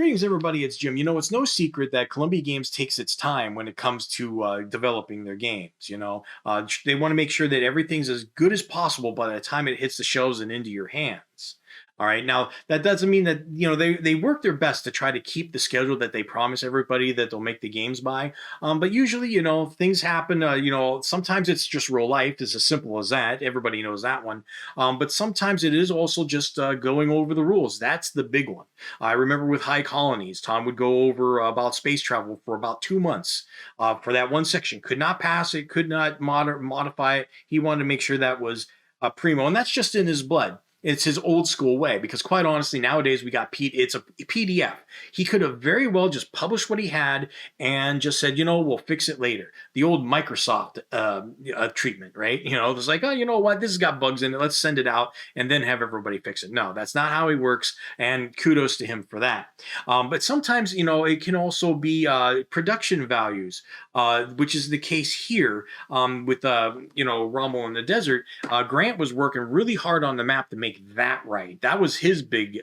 Greetings, everybody. It's Jim. It's no secret that Columbia Games takes its time when it comes to developing their games. They want to make sure that everything's as good as possible by the time it hits the shelves and into your hands. All right. Now that doesn't mean that they work their best to try to keep the schedule that they promise everybody that they'll make the games by. But usually, things happen. Sometimes it's just real life. It's as simple as that. Everybody knows that one. But sometimes it is also just going over the rules. That's the big one. I remember with High Colonies, Tom would go over about space travel for about 2 months for that one section. Could not pass it, could not modify it. He wanted to make sure that was primo, and that's just in his blood. It's his old school way because, quite honestly, nowadays it's a PDF. He could have very well just published what he had and just said, we'll fix it later. The old Microsoft treatment, right? It's like, oh, you know what? This has got bugs in it. Let's send it out and then have everybody fix it. No, that's not how he works. And kudos to him for that. But sometimes, it can also be production values, which is the case here with, Rommel in the desert. Grant was working really hard on the map to make that right. That was his big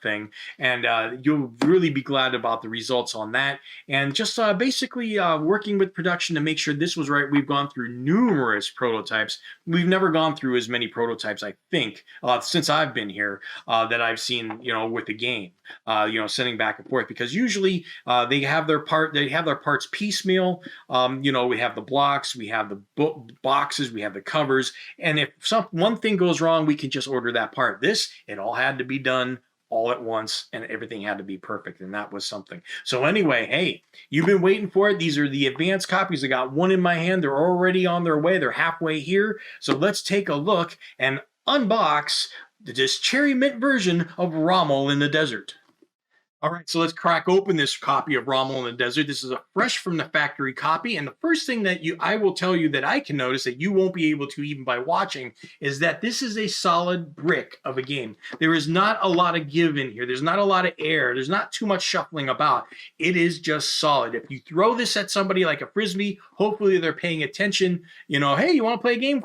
thing, and you'll really be glad about the results on that. And just basically working with production to make sure this was right. We've gone through numerous prototypes. We've never gone through as many prototypes, I think, since I've been here that I've seen, with the game. Sending back and forth because usually they have their parts piecemeal. We have the blocks, we have the boxes, we have the covers, and if one thing goes wrong, we can just order that part. It all had to be done all at once, and everything had to be perfect, and that was something. So anyway, hey, you've been waiting for it. These are the advanced copies. I got one in my hand. They're already on their way. They're halfway here. So let's take a look and unbox this cherry mint version of Rommel in the Desert. All right, so let's crack open this copy of Rommel in the Desert. This is a fresh from the factory copy, and the first thing that I will tell you that I can notice that you won't be able to even by watching is that this is a solid brick of a game. There is not a lot of give in here. There's not a lot of air. There's not too much shuffling about. It is just solid. If you throw this at somebody like a Frisbee, hopefully they're paying attention. Hey, you want to play a game?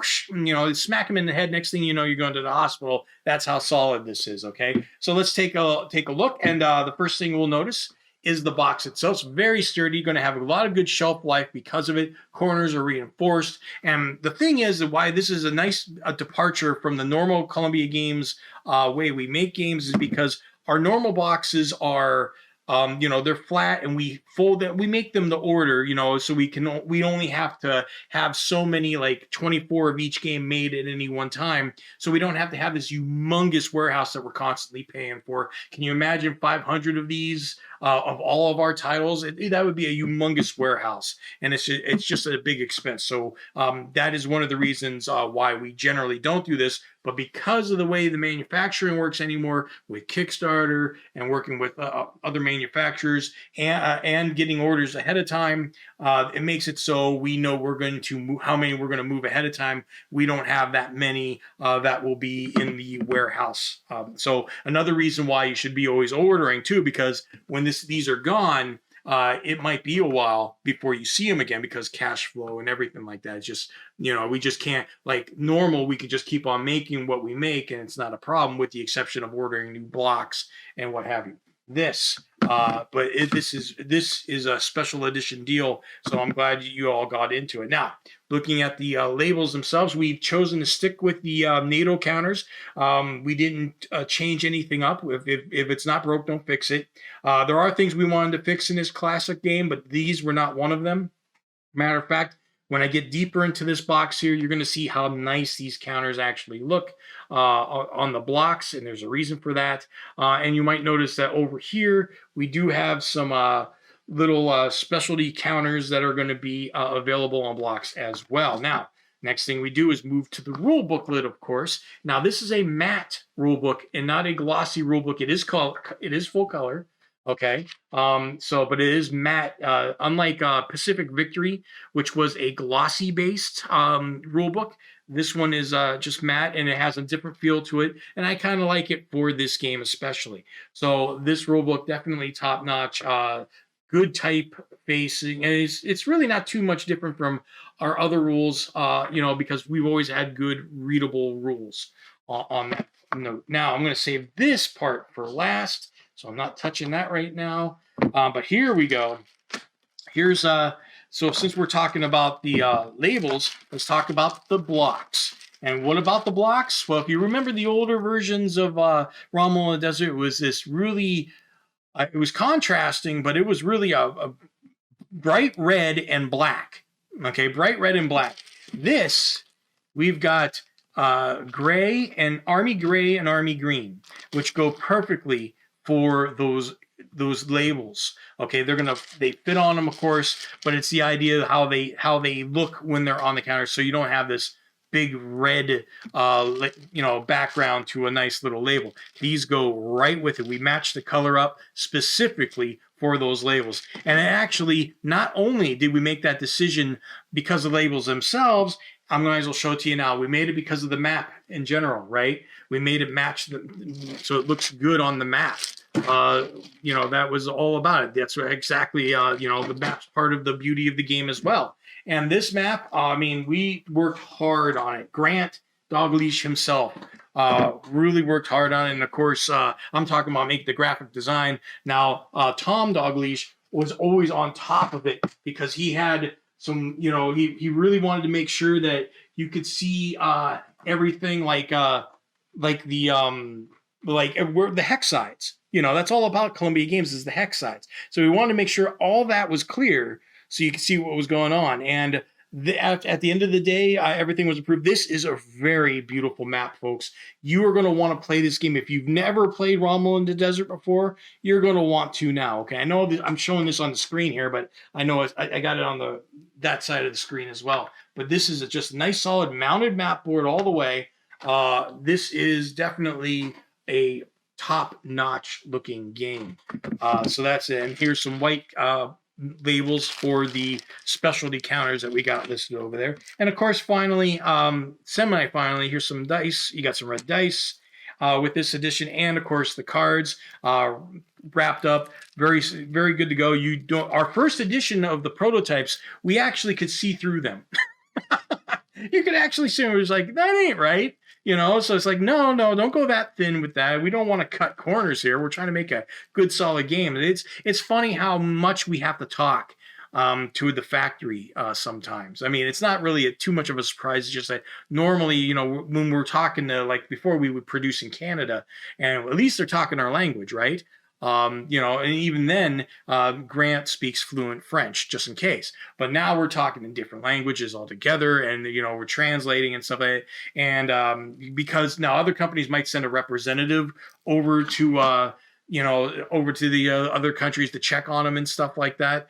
Smack them in the head. Next thing you know, you're going to the hospital. That's how solid this is, okay? So let's take a look, and the first thing we'll notice is the box itself. It's very sturdy, going to have a lot of good shelf life because of it. Corners are reinforced, and the thing is why this is a nice departure from the normal Columbia Games way we make games is because our normal boxes are they're flat, and we fold them. We make them to order, so we only have to have so many, like 24 of each game made at any one time. So we don't have to have this humongous warehouse that we're constantly paying for. Can you imagine 500 of these of all of our titles? That would be a humongous warehouse, and it's just a big expense. So that is one of the reasons why we generally don't do this. But because of the way the manufacturing works anymore with Kickstarter and working with other manufacturers and getting orders ahead of time, it makes it so we know we're going to move, how many we're going to move ahead of time. We don't have that many that will be in the warehouse. So another reason why you should be always ordering too, because when these are gone, it might be a while before you see them again because cash flow and everything like that. It's just, we just can't, like normal, we could just keep on making what we make and it's not a problem with the exception of ordering new blocks and what have you. This is a special edition deal, so I'm glad you all got into it. Now, looking at the labels themselves, we've chosen to stick with the NATO counters. We didn't change anything up. If it's not broke, don't fix it. There are things we wanted to fix in this classic game, but these were not one of them. Matter of fact, when I get deeper into this box here, you're going to see how nice these counters actually look on the blocks, and there's a reason for that. And you might notice that over here, we do have some little specialty counters that are going to be available on blocks as well. Now, next thing we do is move to the rule booklet, of course. Now, this is a matte rule book and not a glossy rule book. It is full color. Okay, but it is matte, unlike Pacific Victory, which was a glossy-based rulebook. This one is just matte, and it has a different feel to it, and I kind of like it for this game especially. So this rulebook, definitely top-notch, good type facing, and it's really not too much different from our other rules, because we've always had good readable rules on that note. Now, I'm going to save this part for last. So I'm not touching that right now. But here we go. Here's so since we're talking about the labels, let's talk about the blocks. And what about the blocks? Well, if you remember the older versions of Rommel in the Desert, it was this really, it was contrasting, but it was really a bright red and black. Okay, bright red and black. This, we've got gray and army green, which go perfectly for those labels. Okay, they fit on them, of course, but it's the idea of how they look when they're on the counter, so you don't have this big red background to a nice little label. These go right with it. We match the color up specifically for those labels. And actually, not only did we make that decision because of the labels themselves, I might as well show it to you now. We made it because of the map in general, right? We made it match so it looks good on the map. That was all about it. That's exactly, the map's part of the beauty of the game as well. And this map, we worked hard on it. Grant Dogleash himself really worked hard on it. And of course, I'm talking about making the graphic design. Now, Tom Dogleash was always on top of it because he had some, he really wanted to make sure that you could see everything like the hex sides. That's all about Columbia Games is the hex sides. So we wanted to make sure all that was clear so you could see what was going on. And at the end of the day, everything was approved. This is a very beautiful map, folks. You are going to want to play this game. If you've never played Rommel in the Desert before, you're going to want to now. Okay, I know I'm showing this on the screen here, but I know I got it on that side of the screen as well. But this is just a nice, solid mounted map board all the way. This is definitely a top-notch looking game. So that's it. And here's some white labels for the specialty counters that we got listed over there. And of course, finally, semi-finally, here's some dice. You got some red dice with this edition, and of course the cards wrapped up, very, very good to go. Our first edition of the prototypes, we actually could see through them. You could actually see it was like, that ain't right. So it's like, no, don't go that thin with that. We don't want to cut corners here. We're trying to make a good, solid game. It's funny how much we have to talk to the factory sometimes. It's not really too much of a surprise. It's just that normally, when we're talking to, like before we would produce in Canada, and at least they're talking our language, right? And even then, Grant speaks fluent French, just in case. But now we're talking in different languages altogether, and we're translating and stuff like that. And because now other companies might send a representative over to the other countries to check on them and stuff like that.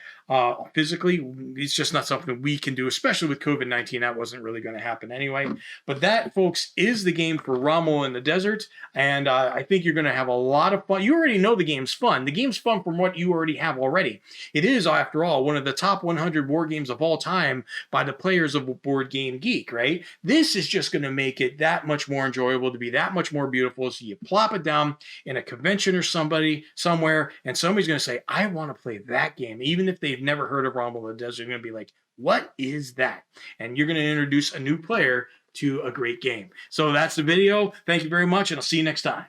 Physically, it's just not something we can do, especially with COVID-19. That wasn't really going to happen anyway. But that, folks, is the game for Rommel in the Desert. And I think you're going to have a lot of fun. You already know the game's fun. The game's fun from what you already have already. It is, after all, one of the top 100 war games of all time by the players of Board Game Geek, right? This is just going to make it that much more enjoyable, to be that much more beautiful. So you plop it down in a convention or somewhere, and somebody's going to say, I want to play that game. Even if they've never heard of Rommel in the Desert, they're going to be like, what is that? And you're going to introduce a new player to a great game. So that's the video. Thank you very much, and I'll see you next time.